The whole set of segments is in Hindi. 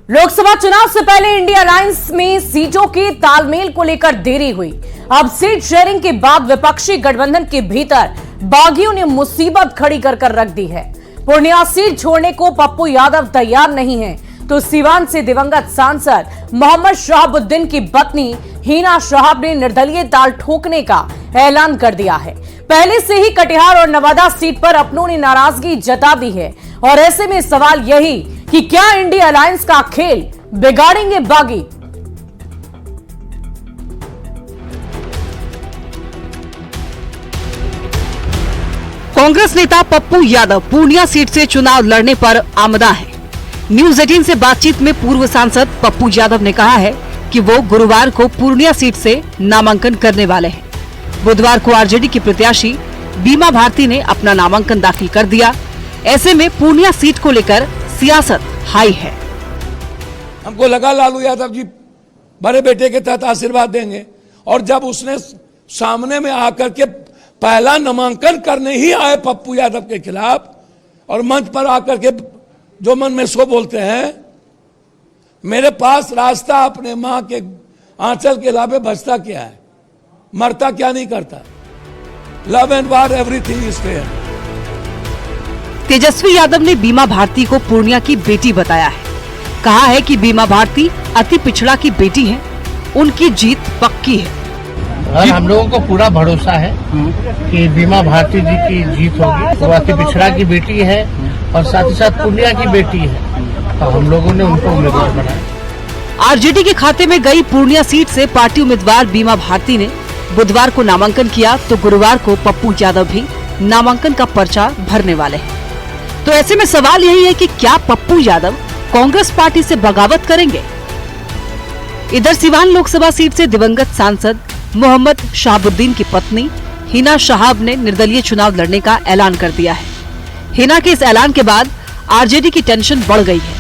लोकसभा चुनाव से पहले इंडिया अलायंस में सीटों के तालमेल को लेकर देरी हुई। अब सीट शेयरिंग के बाद विपक्षी गठबंधन के भीतर बागियों ने मुसीबत खड़ी कर रख दी है। पूर्णिया सीट छोड़ने को पप्पू यादव तैयार नहीं है, तो सीवान से दिवंगत सांसद मोहम्मद शहाबुद्दीन की पत्नी हिना शहाब ने निर्दलीय ताल ठोकने का ऐलान कर दिया है। पहले से ही कटिहार और नवादा सीट पर अपनों ने नाराजगी जता दी है और ऐसे में सवाल यही कि क्या इंडिया अलायंस का खेल बिगाड़ेंगे बागी। कांग्रेस नेता पप्पू यादव पूर्णिया सीट से चुनाव लड़ने पर आमदा है। न्यूज 18 से बातचीत में पूर्व सांसद पप्पू यादव ने कहा है कि वो गुरुवार को पूर्णिया सीट से नामांकन करने वाले हैं। बुधवार को आरजेडी की प्रत्याशी बीमा भारती ने अपना नामांकन दाखिल कर दिया। ऐसे में पूर्णिया सीट को लेकर सियासत हाई है। हमको लगा लालू यादव जी बड़े बेटे के तहत आशीर्वाद देंगे, और जब उसने सामने में आकर के पहला नामांकन करने ही आए पप्पू यादव के खिलाफ और मंच पर आकर के जो मन में सो बोलते हैं, मेरे पास रास्ता अपने मां के आंचल के अलावे बचता क्या है, मरता क्या नहीं करता। Love and war everything is fair. Tejashwi Yadav ने बीमा भारती को पूर्णिया की बेटी बताया है। कहा है कि बीमा भारती अति पिछड़ा की बेटी है, उनकी जीत पक्की है। और हम लोगों को पूरा भरोसा है कि बीमा भारती जी की जीत होगी। वो अति पिछड़ा की बेटी है और साथ ही साथ पूर्णिया की बेटी है, तो हम लोगों ने उनको उम्मीदवार बनाया। आरजेडी के खाते में गई पूर्णिया सीट से पार्टी उम्मीदवार बीमा भारती ने बुधवार को नामांकन किया, तो गुरुवार को पप्पू यादव भी नामांकन का पर्चा भरने वाले हैं। तो ऐसे में सवाल यही है कि क्या पप्पू यादव कांग्रेस पार्टी से बगावत करेंगे। इधर सीवान लोकसभा सीट से दिवंगत सांसद मोहम्मद शहाबुद्दीन की पत्नी हिना शहाब ने निर्दलीय चुनाव लड़ने का ऐलान कर दिया है। हिना के इस ऐलान के बाद आरजेडी की टेंशन बढ़ गई है।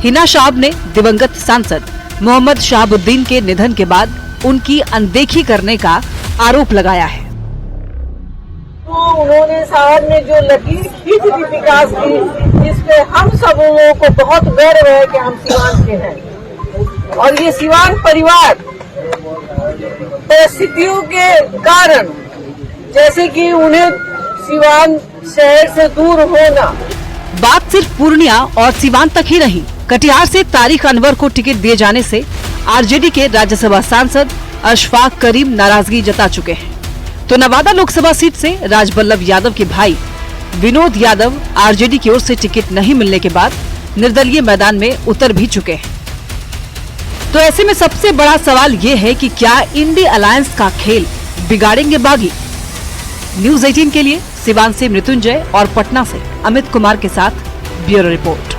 हिना शहाब ने दिवंगत सांसद मोहम्मद शहाबुद्दीन के निधन के बाद उनकी अनदेखी करने का आरोप लगाया है। तो उन्होंने साहब ने जो लकीर खींच दी विकास की, जिसपे हम सब लोगों को बहुत गर्व है कि हम सिवान के हैं। और ये सिवान परिवार परिस्थितियों के कारण, जैसे कि उन्हें सिवान शहर से दूर होना। बात सिर्फ पूर्णिया और सिवान तक ही नहीं, कटिहार से तारिक अनवर को टिकट दिए जाने से आरजेडी के राज्यसभा सांसद अशफाक करीम नाराजगी जता चुके हैं। तो नवादा लोकसभा सीट से राजबल्लभ यादव के भाई विनोद यादव आरजेडी की ओर से टिकट नहीं मिलने के बाद निर्दलीय मैदान में उतर भी चुके हैं। तो ऐसे में सबसे बड़ा सवाल ये है कि क्या इंडिया अलायंस का खेल बिगाड़ेंगे बागी। न्यूज 18 के लिए सिवान से मृत्युंजय और पटना से अमित कुमार के साथ ब्यूरो रिपोर्ट।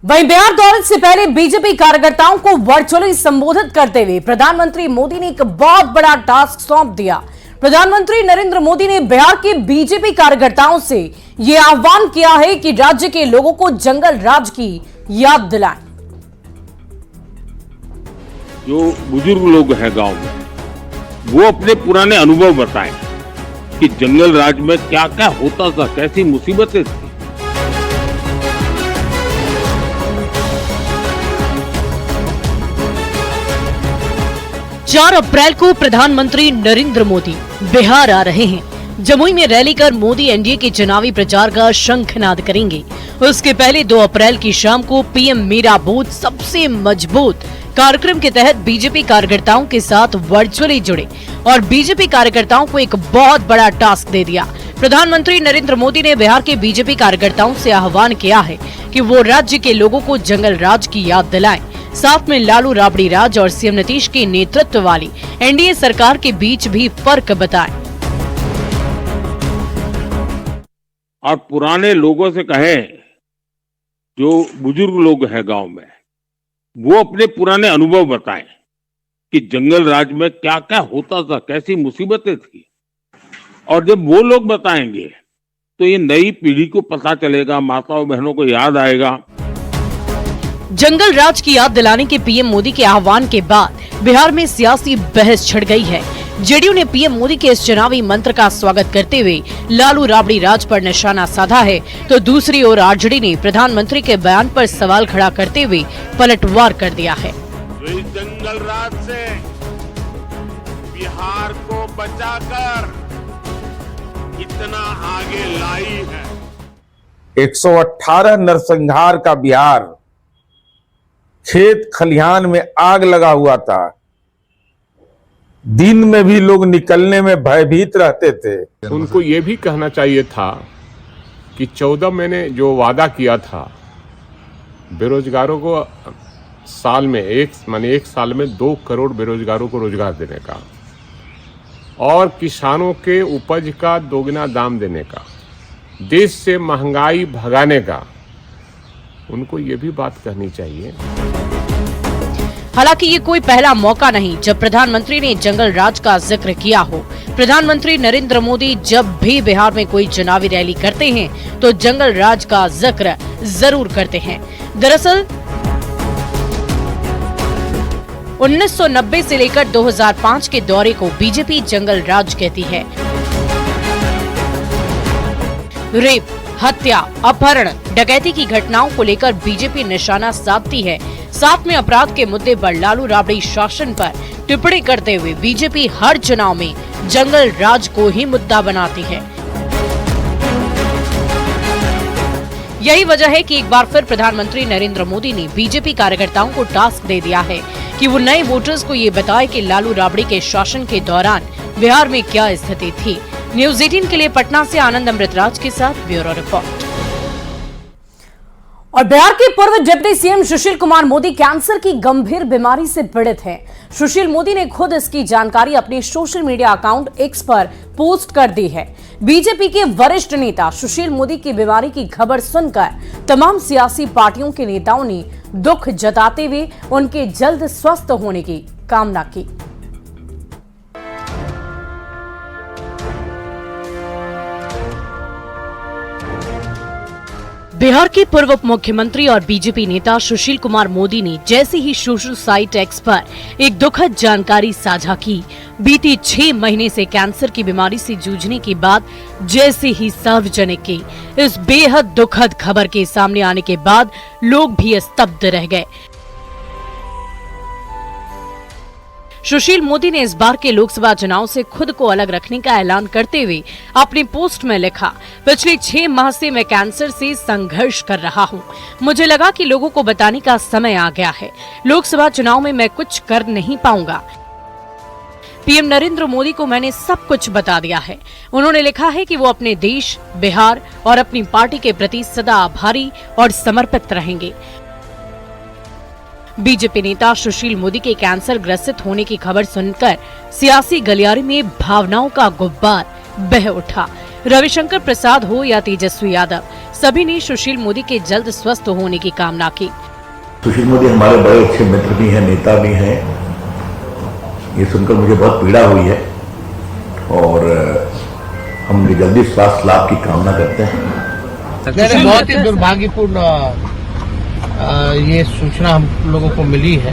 वहीं बिहार दौरे से पहले बीजेपी कार्यकर्ताओं को वर्चुअली संबोधित करते हुए प्रधानमंत्री मोदी ने एक बहुत बड़ा टास्क सौंप दिया। प्रधानमंत्री नरेंद्र मोदी ने बिहार के बीजेपी कार्यकर्ताओं से यह आह्वान किया है कि राज्य के लोगों को जंगल राज की याद दिलाएं। जो बुजुर्ग लोग हैं गांव में, वो अपने पुराने अनुभव बताएं कि जंगल राज में क्या क्या होता था, कैसी मुसीबतें थी। 4 अप्रैल को प्रधानमंत्री नरेंद्र मोदी बिहार आ रहे हैं। जमुई में रैली कर मोदी एनडीए के चुनावी प्रचार का शंखनाद करेंगे। उसके पहले 2 अप्रैल की शाम को पीएम मेरा बूथ सबसे मजबूत कार्यक्रम के तहत बीजेपी कार्यकर्ताओं के साथ वर्चुअली जुड़े और बीजेपी कार्यकर्ताओं को एक बहुत बड़ा टास्क दे दिया। प्रधानमंत्री नरेंद्र मोदी ने बिहार के बीजेपी कार्यकर्ताओं से आह्वान किया है कि वो राज्य के लोगों को जंगल राज की याद दिलाएं, साथ में लालू राबड़ी राज और सीएम नीतीश के नेतृत्व वाली एनडीए सरकार के बीच भी फर्क बताएं। और पुराने लोगों से कहें, जो बुजुर्ग लोग हैं गांव में, वो अपने पुराने अनुभव बताएं कि जंगल राज में क्या क्या होता था, कैसी मुसीबतें थी। और जब वो लोग बताएंगे तो ये नई पीढ़ी को पता चलेगा, माताओं बहनों को याद आएगा। जंगल राज की याद दिलाने के पीएम मोदी के आह्वान के बाद बिहार में सियासी बहस छिड़ गई है। जेडीयू ने पीएम मोदी के इस चुनावी मंत्र का स्वागत करते हुए लालू राबड़ी राज पर निशाना साधा है, तो दूसरी ओर आरजेडी ने प्रधानमंत्री के बयान पर सवाल खड़ा करते हुए पलटवार कर दिया है। तो इस जंगल राज से बिहार को बचाकर इतना आगे लाई है। 118 नरसंहार का बिहार, खेत खलिहान में आग लगा हुआ था, दिन में भी लोग निकलने में भयभीत रहते थे। उनको ये भी कहना चाहिए था कि 14 मैंने जो वादा किया था बेरोजगारों को साल में एक साल में 2 करोड़ बेरोजगारों को रोजगार देने का और किसानों के उपज का दोगुना दाम देने का, देश से महंगाई भगाने का, उनको ये भी बात कहनी चाहिए। हालांकि ये कोई पहला मौका नहीं जब प्रधानमंत्री ने जंगल राज का जिक्र किया हो। प्रधानमंत्री नरेंद्र मोदी जब भी बिहार में कोई चुनावी रैली करते हैं तो जंगल राज का जिक्र जरूर करते हैं। दरअसल 1990 से लेकर 2005 के दौरे को बीजेपी जंगल राज कहती है। रेप, हत्या, अपहरण, डकैती की घटनाओं को लेकर बीजेपी निशाना साधती है। साथ में अपराध के मुद्दे पर लालू राबड़ी शासन पर टिप्पणी करते हुए बीजेपी हर चुनाव में जंगल राज को ही मुद्दा बनाती है। यही वजह है कि एक बार फिर प्रधानमंत्री नरेंद्र मोदी ने बीजेपी कार्यकर्ताओं को टास्क दे दिया है कि वो नए वोटर्स को ये बताए कि लालू राबड़ी के शासन के दौरान बिहार में क्या स्थिति थी। न्यूज़ 18 के लिए पटना से आनंद अमृतराज के साथ ब्यूरो रिपोर्ट। और बिहार के पूर्व deputy CM Sushil Kumar Modi cancer की गंभीर बीमारी से पीड़ित हैं। सुशील मोदी ने खुद इसकी जानकारी अपने सोशल मीडिया अकाउंट एक्स पर पोस्ट कर दी है। बीजेपी के वरिष्ठ नेता सुशील मोदी की बीमारी की खबर सुनकर तमाम सियासी पार्टियों के नेताओं ने दुख जताते हुए उनके जल्द स्वस्थ होने की कामना की। बिहार के पूर्व उप मुख्यमंत्री और बीजेपी नेता सुशील कुमार मोदी ने जैसे ही सोशल साइट एक्स पर एक दुखद जानकारी साझा की। बीती 6 महीने से कैंसर की बीमारी से जूझने के बाद जैसे ही सार्वजनिक की इस बेहद दुखद खबर के सामने आने के बाद लोग भी स्तब्ध रह गए। सुशील मोदी ने इस बार के लोकसभा चुनाव से खुद को अलग रखने का ऐलान करते हुए अपनी पोस्ट में लिखा, पिछले 6 माह से मैं कैंसर से संघर्ष कर रहा हूं। मुझे लगा कि लोगों को बताने का समय आ गया है। लोकसभा चुनाव में मैं कुछ कर नहीं पाऊंगा। पीएम नरेंद्र मोदी को मैंने सब कुछ बता दिया है। उन्होंने लिखा है कि वो अपने देश, बिहार और अपनी पार्टी के प्रति सदा आभारी और समर्पित रहेंगे। बीजेपी नेता सुशील मोदी के कैंसर ग्रसित होने की खबर सुनकर सियासी गलियारे में भावनाओं का गुब्बार बह उठा। रविशंकर प्रसाद हो या तेजस्वी यादव, सभी ने सुशील मोदी के जल्द स्वस्थ होने की कामना की। सुशील मोदी हमारे बड़े अच्छे मित्र भी हैं, नेता भी हैं। ये सुनकर मुझे बहुत पीड़ा हुई है और हम जल्दी स्वास्थ्य लाभ की कामना करते हैं। बहुत ही दुर्भाग्यपूर्ण ये सूचना हम लोगों को मिली है।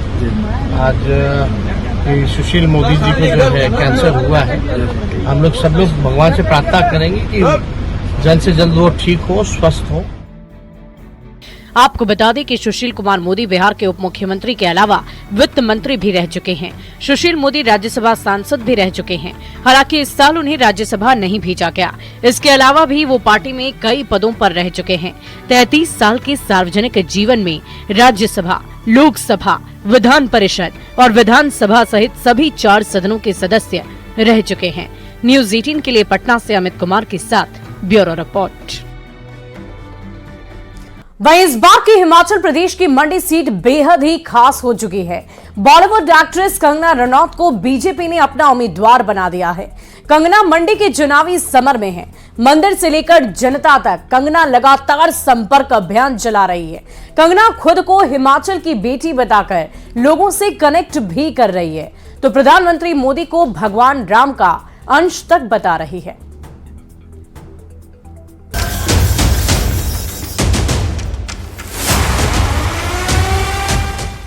आज सुशील मोदी जी को जो है कैंसर हुआ है। हम लोग सब लोग भगवान से प्रार्थना करेंगे कि जल्द से जल्द वो ठीक हो, स्वस्थ हो। आपको बता दें कि सुशील कुमार मोदी बिहार के उप मुख्यमंत्री के अलावा वित्त मंत्री भी रह चुके हैं। सुशील मोदी राज्यसभा सांसद भी रह चुके हैं। हालांकि इस साल उन्हें राज्यसभा नहीं भेजा गया। इसके अलावा भी वो पार्टी में कई पदों पर रह चुके हैं। 33 साल के सार्वजनिक जीवन में राज्यसभा, लोकसभा, विधान परिषद और विधानसभा सहित सभी 4 सदनों के सदस्य रह चुके हैं। न्यूज़ 18 के लिए पटना से अमित कुमार के साथ ब्यूरो रिपोर्ट। वहीं इस बार की हिमाचल प्रदेश की मंडी सीट बेहद ही खास हो चुकी है। बॉलीवुड एक्ट्रेस कंगना रनौत को बीजेपी ने अपना उम्मीदवार बना दिया है। कंगना मंडी के चुनावी समर में है। मंदिर से लेकर जनता तक कंगना लगातार संपर्क अभियान चला रही है। कंगना खुद को हिमाचल की बेटी बताकर लोगों से कनेक्ट भी कर रही है, तो प्रधानमंत्री मोदी को भगवान राम का अंश तक बता रही है।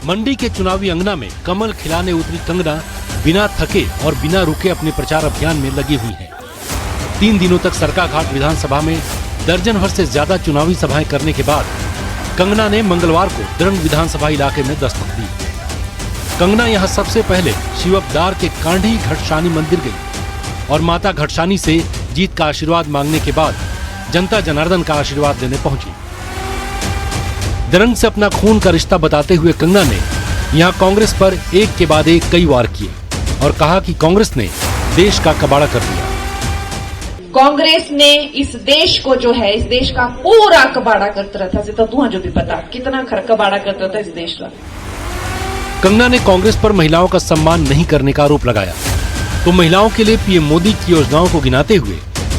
मंडी के चुनावी अंगना में कमल खिलाने उतरी कंगना बिना थके और बिना रुके अपने प्रचार अभियान में लगी हुई हैं। 3 दिनों तक सरकाघाट विधानसभा में दर्जन भर से ज्यादा चुनावी सभाएं करने के बाद कंगना ने मंगलवार को द्रंग विधानसभा इलाके में दस्तक दी। कंगना यहां सबसे पहले शिवबदार के कांढी घटसानी मंदिर गई और माता घटसानी से जीत का आशीर्वाद मांगने के बाद जनता जनार्दन का आशीर्वाद देने पहुंची। द्रंग से अपना खून का रिश्ता बताते हुए कंगना ने यहां कांग्रेस पर एक के बाद एक कई वार किए और कहा कि कांग्रेस ने देश का कबाड़ा कर दिया। कांग्रेस ने इस देश को जो है, इस देश का पूरा कबाड़ा करता रहता है। तो तू जो भी पता कितना कबाड़ा करता था इस देश का। कंगना ने कांग्रेस पर महिलाओं का सम्मान नहीं करने का आरोप लगाया तो महिलाओं के लिए पीएम मोदी की योजनाओं को गिनाते हुए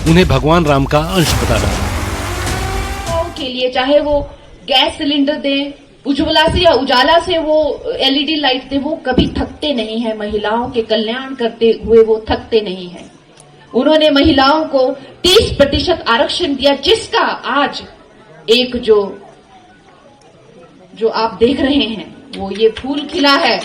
उन्हें भगवान राम का अंश बता डाला। के लिए चाहे वो गैस सिलेंडर दें, उज्ज्वला से या उजाला से वो एलईडी लाइट दे, वो कभी थकते नहीं है। महिलाओं के कल्याण करते हुए वो थकते नहीं है। उन्होंने महिलाओं को 30% आरक्षण दिया, जिसका आज एक जो आप देख रहे हैं वो ये फूल खिला है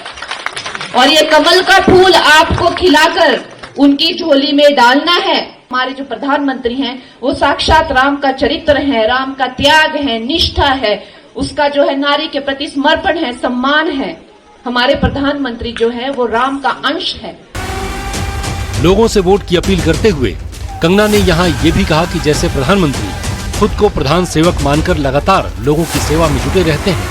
और ये कमल का फूल आपको खिलाकर उनकी झोली में डालना है। हमारे जो प्रधानमंत्री हैं वो साक्षात राम का चरित्र है, राम का त्याग है, निष्ठा है, उसका जो है नारी के प्रति समर्पण है, सम्मान है। हमारे प्रधानमंत्री जो है वो राम का अंश है। लोगों से वोट की अपील करते हुए कंगना ने यहां ये भी कहा कि जैसे प्रधानमंत्री खुद को प्रधान सेवक मानकर लगातार लोगों की सेवा में जुटे रहते हैं,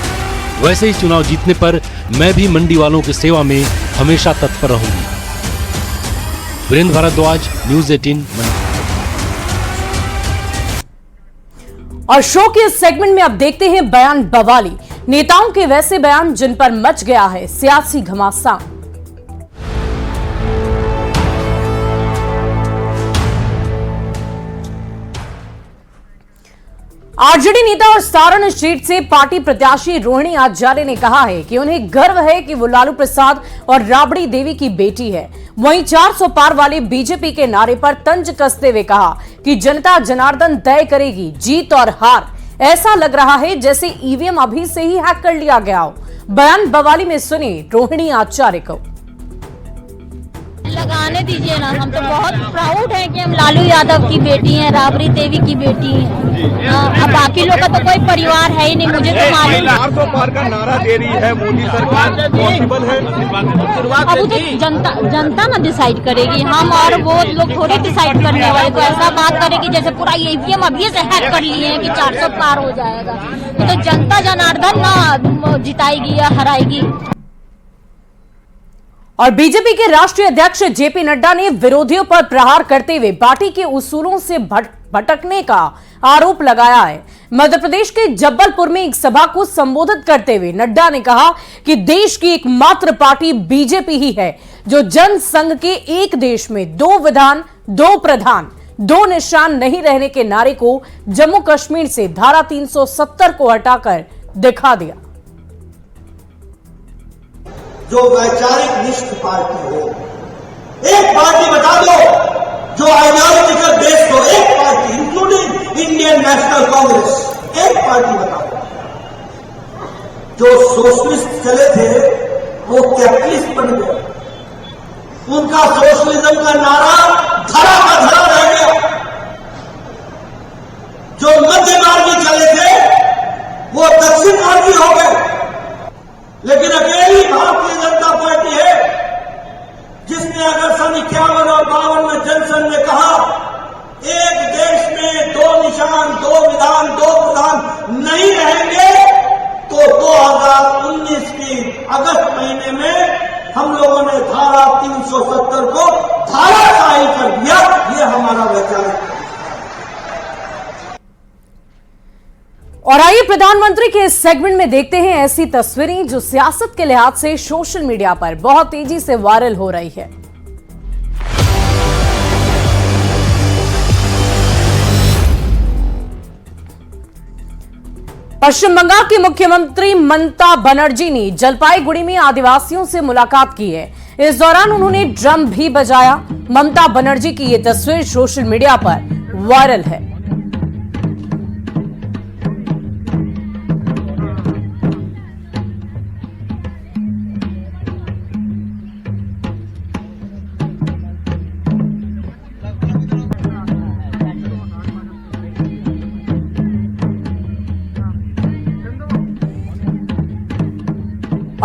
वैसे ही चुनाव जीतने पर मैं भी मंडी वालों की सेवा में हमेशा तत्पर रहूंगी। वीरेंद्र भारद्वाज, न्यूज़ 18 मंडी। और शो के इस सेगमेंट में अब देखते हैं बयान बवाली, नेताओं के वैसे बयान जिन पर मच गया है सियासी घमासान। आरजेडी नेता और सारण सीट से पार्टी प्रत्याशी रोहिणी आचार्य ने कहा है कि उन्हें गर्व है कि वो लालू प्रसाद और राबड़ी देवी की बेटी है। वहीं 400 पार वाले बीजेपी के नारे पर तंज कसते हुए कहा कि जनता जनार्दन तय करेगी जीत और हार। ऐसा लग रहा है जैसे ईवीएम अभी से ही हैक कर लिया गया हो। बयान बवाली में सुनी रोहिणी आचार्य को। लगाने दीजिए ना, हम तो बहुत प्राउड हैं कि हम लालू यादव की बेटी हैं, राबड़ी देवी की बेटी हैं। अब बाकी लोग का तो कोई परिवार है ही नहीं, मुझे तो मालूम। 400 पार का नारा दे रही है मोदी सरकार, पॉसिबल है? अब तो जनता ना डिसाइड करेगी, हम और वो लोग थोड़ी डिसाइड करने वाले। तो ऐसा बात करेगी जैसे पूरा ईवीएम अभी से हैक कर लिए हैं कि 400 पार हो जाएगा। तो जनता जनार्दन ना जिताएगी या हराएगी। और बीजेपी के राष्ट्रीय अध्यक्ष जेपी नड्डा ने विरोधियों पर प्रहार करते हुए पार्टी के उसूलों से भटकने का आरोप लगाया है। मध्य प्रदेश के जबलपुर में एक सभा को संबोधित करते हुए नड्डा ने कहा कि देश की एकमात्र पार्टी बीजेपी ही है जो जनसंघ के एक देश में 2 विधान 2 प्रधान 2 निशान नहीं रहने के नारे को जम्मू कश्मीर से धारा 370 को हटाकर दिखा दिया। जो वैचारिक निष्ठ पार्टी हो, एक पार्टी बता दो जो आइडियोलॉजिकल बेस हो, एक party including Indian national Congress, एक पार्टी बता दो। जो सोशलिस्ट चले थे वो कैपिटलिस्ट बन गए, उनका सोशलिज्म का नारा धरा का धरा रह गया। जो मध्य मार्गी चले थे वो दक्षिण मार्गी हो गए। लेकिन अकेली भारतीय जनता पार्टी है जिसने अगर सन 51 और 52 में जनसंघ ने कहा एक देश में 2 निशान 2 विधान 2 प्रधान नहीं रहेंगे, तो 2019 की अगस्त महीने में हम लोगों ने धारा 370 को धाराशाही कर दिया। ये हमारा वैचारिक। और आइए प्रधानमंत्री के इस सेगमेंट में देखते हैं ऐसी तस्वीरें जो सियासत के लिहाज से सोशल मीडिया पर बहुत तेजी से वायरल हो रही है। पश्चिम बंगाल की मुख्यमंत्री ममता बनर्जी ने जलपाईगुड़ी में आदिवासियों से मुलाकात की है। इस दौरान उन्होंने ड्रम भी बजाया। ममता बनर्जी की यह तस्वीर सोशल मीडिया पर वायरल है।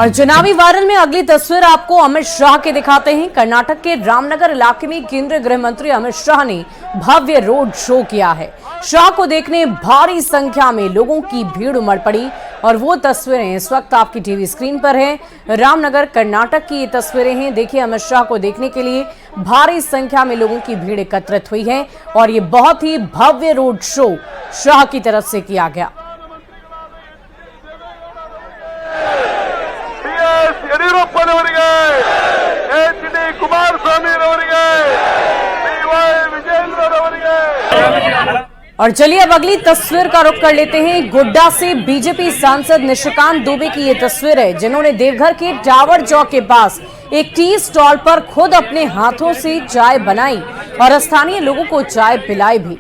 और चुनावी वायरल में अगली तस्वीर आपको अमित शाह के दिखाते हैं। कर्नाटक के रामनगर इलाके में केंद्रीय गृह मंत्री अमित शाह ने भव्य रोड शो किया है। शाह को देखने भारी संख्या में लोगों की भीड़ उमड़ पड़ी और वो तस्वीरें इस वक्त आपकी टीवी स्क्रीन पर हैं। रामनगर कर्नाटक की ये तस्वीरें हैं। देखिए, अमित शाह को देखने के लिए भारी संख्या में लोगों की भीड़ एकत्रित हुई है और ये बहुत ही भव्य रोड शो शाह की तरफ से किया गया। ಯಡಿಯೂರಪ್ಪನವರಿಗೆ ಎಚ್.ಡಿ. ಕುಮಾರಸ್ವಾಮಿರವರಿಗೆ ಬಿ.ವೈ. ವಿಜೇಂದ್ರರವರಿಗೆ। और चलिए अब अगली तस्वीर का रुख कर लेते हैं। गोड्डा से बीजेपी सांसद निशिकांत दुबे की ये तस्वीर है, जिन्होंने देवघर के टावर चौक के पास एक टी स्टॉल पर खुद अपने हाथों से चाय बनाई और स्थानीय लोगों को चाय पिलाई भी।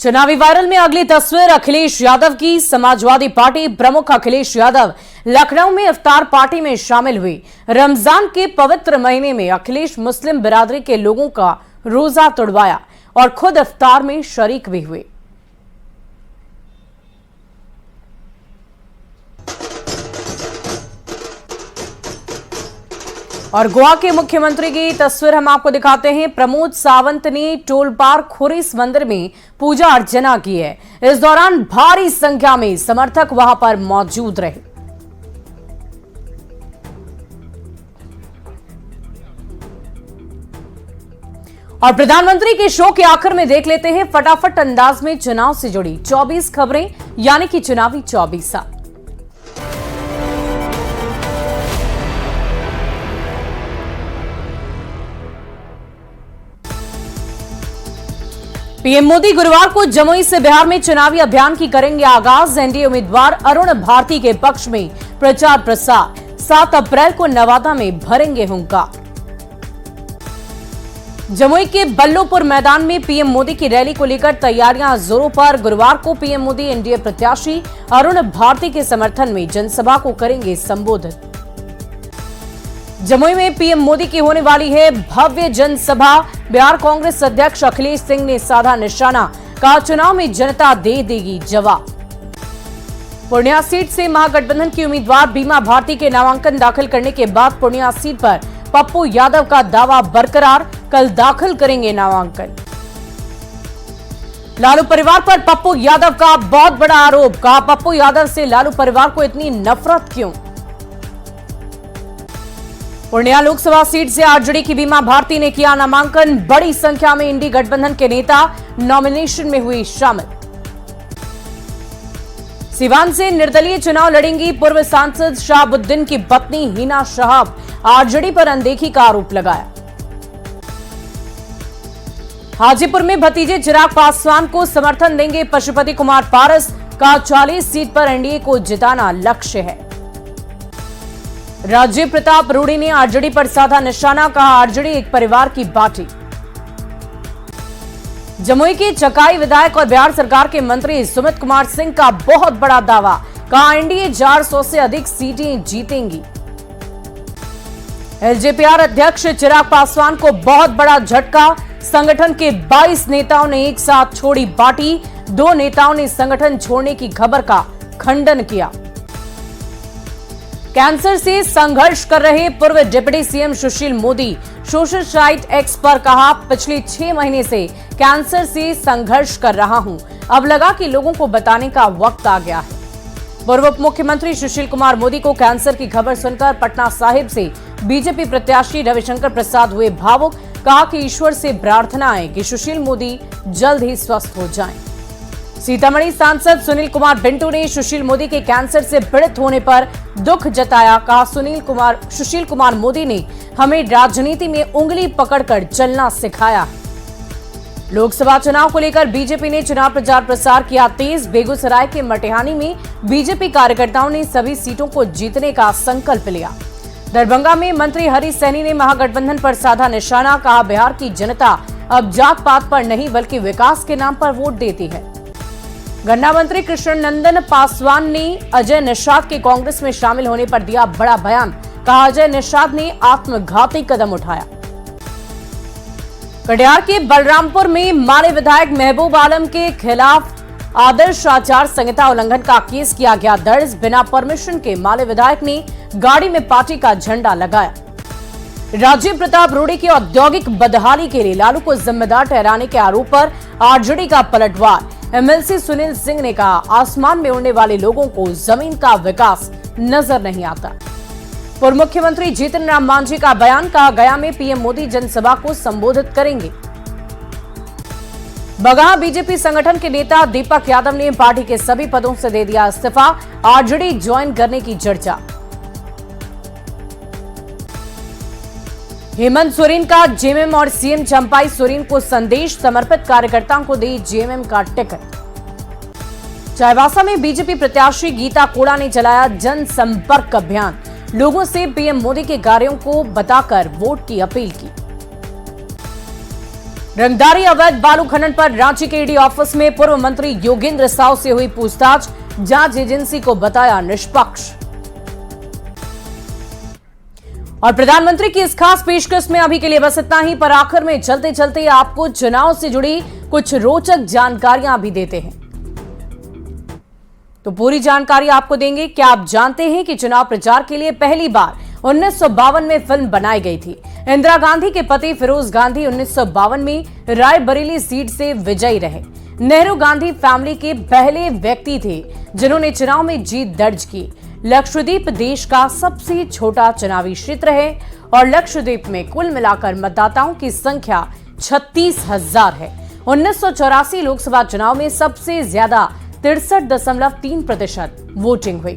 चुनावी वायरल में अगली तस्वीर अखिलेश यादव की। समाजवादी पार्टी प्रमुख अखिलेश यादव लखनऊ में इफ्तार पार्टी में शामिल हुए। रमजान के पवित्र महीने में अखिलेश मुस्लिम बिरादरी के लोगों का रोजा तोड़वाया और खुद इफ्तार में शरीक भी हुए। और गोवा के मुख्यमंत्री की तस्वीर हम आपको दिखाते हैं। प्रमोद सावंत ने टोल पार खोरीस मंदिर में पूजा अर्चना की है। इस दौरान भारी संख्या में समर्थक वहां पर मौजूद रहे। और प्रधानमंत्री के शो के आखिर में देख लेते हैं फटाफट अंदाज में चुनाव से जुड़ी 24 खबरें, यानी कि चुनावी 24 साल। पीएम मोदी गुरुवार को जमुई से बिहार में चुनावी अभियान की करेंगे आगाज। एनडीए उम्मीदवार अरुण भारती के पक्ष में प्रचार प्रसार। 7 अप्रैल को नवादा में भरेंगे हुंकार। जमुई के बल्लोपुर मैदान में पीएम मोदी की रैली को लेकर तैयारियां जोरों पर। गुरुवार को पीएम मोदी एनडीए प्रत्याशी अरुण भारती के समर्थन में जनसभा को करेंगे संबोधित। जमुई में पीएम मोदी की होने वाली है भव्य जनसभा। बिहार कांग्रेस अध्यक्ष अखिलेश सिंह ने साधा निशाना, कहा चुनाव में जनता दे देगी जवाब। पूर्णिया सीट से महागठबंधन की उम्मीदवार बीमा भारती के नामांकन दाखिल करने के बाद पूर्णिया सीट पर पप्पू यादव का दावा बरकरार, कल दाखिल करेंगे नामांकन। लालू परिवार पर पप्पू यादव का बहुत बड़ा आरोप, कहा पप्पू यादव से लालू परिवार को इतनी नफरत क्यों। पूर्णिया लोकसभा सीट से आरजेडी की बीमा भारती ने किया नामांकन। बड़ी संख्या में इंडी गठबंधन के नेता नॉमिनेशन में हुई शामिल। सिवान से निर्दलीय चुनाव लड़ेंगी पूर्व सांसद शहाबुद्दीन की पत्नी हिना शहाब, आरजेडी पर अनदेखी का आरोप लगाया। हाजीपुर में भतीजे चिराग पासवान को समर्थन देंगे पशुपति कुमार पारस, का 40 सीट पर एनडीए को जिताना लक्ष्य है। राजीव प्रताप रूडी ने आरजेडी पर साधा निशाना, कहा आरजेडी एक परिवार की पार्टी। जमुई के चकाई विधायक और बिहार सरकार के मंत्री सुमित कुमार सिंह का बहुत बड़ा दावा, कहा एनडीए 400 से अधिक सीटें जीतेंगी। एलजेपीआर अध्यक्ष चिराग पासवान को बहुत बड़ा झटका, संगठन के 22 नेताओं ने एक साथ छोड़ी पार्टी। 2 नेताओं ने संगठन छोड़ने की खबर का खंडन किया। कैंसर से संघर्ष कर रहे पूर्व deputy CM Sushil Modi social site x पर कहा पिछले 6 महीने से कैंसर से संघर्ष कर रहा हूं, अब लगा कि लोगों को बताने का वक्त आ गया है। पूर्व उप मुख्यमंत्री सुशील कुमार मोदी को कैंसर की खबर सुनकर पटना साहिब से बीजेपी प्रत्याशी रविशंकर प्रसाद हुए भावुक, कहा कि ईश्वर से प्रार्थना है कि सुशील मोदी जल्द ही स्वस्थ हो जाएं। सीतामढ़ी सांसद सुनील कुमार बिंटू ने सुशील मोदी के कैंसर से पीड़ित होने पर दुख जताया, कहा सुशील कुमार मोदी ने हमें राजनीति में उंगली पकड़कर चलना सिखाया। लोकसभा चुनाव को लेकर बीजेपी ने चुनाव प्रचार प्रसार किया तेज। बेगूसराय के मटिहानी में बीजेपी कार्यकर्ताओं ने सभी सीटों को जीतने का संकल्प लिया। दरभंगा में मंत्री हरि सैनी ने महागठबंधन पर साधा निशाना, कहा बिहार की जनता अब जात पात पर नहीं बल्कि विकास के नाम पर वोट देती है। गन्ना मंत्री कृष्ण नंदन पासवान ने अजय निषाद के कांग्रेस में शामिल होने पर दिया बड़ा बयान, कहा अजय निषाद ने आत्मघाती कदम उठाया। कटिहार के बलरामपुर में माले विधायक महबूब आलम के खिलाफ आदर्श आचार संहिता उल्लंघन का केस किया गया दर्ज। बिना परमिशन के माले विधायक ने गाड़ी में पार्टी का झंडा लगाया। राजीव प्रताप रूडी की औद्योगिक बदहाली के लिए लालू को जिम्मेदार ठहराने के आरोप पर आरजेडी का पलटवार। एमएलसी सुनील सिंह ने कहा, आसमान में उड़ने वाले लोगों को जमीन का विकास नजर नहीं आता। पूर्व मुख्यमंत्री जीतन राम मांझी का बयान, कहा गया में पीएम मोदी जनसभा को संबोधित करेंगे। बगहा बीजेपी संगठन के नेता दीपक यादव ने पार्टी के सभी पदों से दे दिया इस्तीफा, आरजेडी ज्वाइन करने की चर्चा। हेमंत सोरेन का जेएमएम और सीएम चंपाई सोरेन को संदेश, समर्पित कार्यकर्ताओं को दी जेएमएम का टिकट। चाईबासा में बीजेपी प्रत्याशी गीता कोड़ा ने चलाया जनसंपर्क अभियान, लोगों से पीएम मोदी के कार्यों को बताकर वोट की अपील की। रंगदारी अवैध बालू खनन पर रांची के ईडी ऑफिस में पूर्व मंत्री योगेंद्र साव से हुई पूछताछ, जांच एजेंसी को बताया निष्पक्ष। और प्रधानमंत्री की इस खास पेशकश में अभी के लिए बस इतना ही, पर आखिर में चलते चलते आपको चुनाव से जुड़ी कुछ रोचक जानकारियां भी देते हैं। तो पूरी जानकारी आपको देंगे। क्या आप जानते हैं कि चुनाव प्रचार के लिए पहली बार 1952 में फिल्म बनाई गई थी। इंदिरा गांधी के पति फिरोज गांधी 1952 में रायबरेली सीट से विजयी रहे। नेहरू गांधी फैमिली के पहले व्यक्ति थे जिन्होंने चुनाव में जीत दर्ज की। लक्षद्वीप देश का सबसे छोटा चुनावी क्षेत्र है और लक्षद्वीप में कुल मिलाकर मतदाताओं की संख्या 36,000 है। 1984 लोकसभा चुनाव में सबसे ज्यादा 63.3% वोटिंग हुई।